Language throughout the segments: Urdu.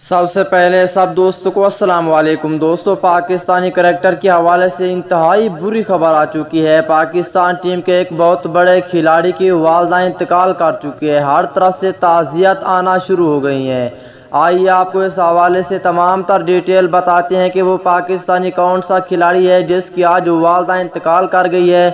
سب سے پہلے سب دوستوں کو السلام علیکم دوستوں، پاکستانی کرکٹر کے حوالے سے انتہائی بری خبر آ چکی ہے۔ پاکستان ٹیم کے ایک بہت بڑے کھلاڑی کی والدہ انتقال کر چکی ہے۔ ہر طرف سے تعزیت آنا شروع ہو گئی ہیں۔ آئیے آپ کو اس حوالے سے تمام تر ڈیٹیل بتاتے ہیں کہ وہ پاکستانی کون سا کھلاڑی ہے جس کی آج والدہ انتقال کر گئی ہے،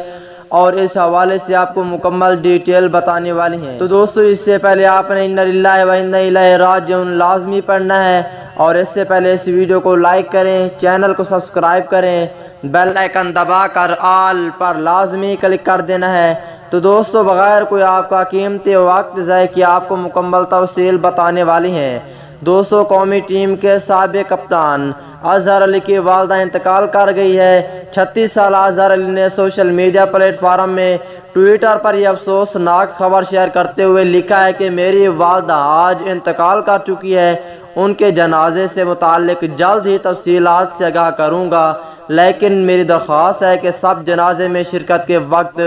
اور اس حوالے سے آپ کو مکمل ڈیٹیل بتانے والی ہیں۔ تو دوستو، اس سے پہلے آپ نے انا للہ و انا الیہ راجعون لازمی پڑھنا ہے، اور اس سے پہلے اس ویڈیو کو لائک کریں، چینل کو سبسکرائب کریں، بیل آئیکن دبا کر آل پر لازمی کلک کر دینا ہے۔ تو دوستو، بغیر کوئی آپ کا قیمتی وقت ضائع کیے آپ کو مکمل تفصیل بتانے والی ہیں۔ دوستو، قومی ٹیم کے سابق کپتان اظہر علی کی والدہ انتقال کر گئی ہے۔ 36 سالہ اظہر علی نے سوشل میڈیا پلیٹ فارم میں ٹویٹر پر یہ افسوسناک خبر شیئر کرتے ہوئے لکھا ہے کہ میری والدہ آج انتقال کر چکی ہے۔ ان کے جنازے سے متعلق جلد ہی تفصیلات سے آگاہ کروں گا، لیکن میری درخواست ہے کہ سب جنازے میں شرکت کے وقت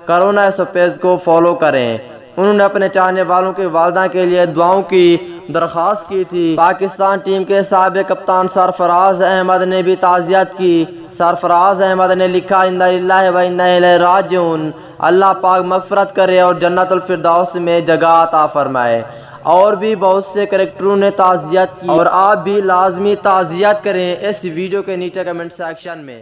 کرونا ایس او پیز کو فالو کریں۔ انہوں نے اپنے چاہنے والوں کی والدہ کے لیے دعاؤں کی درخواست کی تھی۔ پاکستان ٹیم کے سابق کپتان سرفراز احمد نے بھی تعزیت کی۔ سرفراز احمد نے لکھا، انا للہ و انا الیہ راجعون، اللہ پاک مغفرت کرے اور جنت الفردوس میں جگہ عطا فرمائے۔ اور بھی بہت سے کرکٹروں نے تعزیت کی، اور آپ بھی لازمی تعزیت کریں اس ویڈیو کے نیچے کمنٹ سیکشن میں۔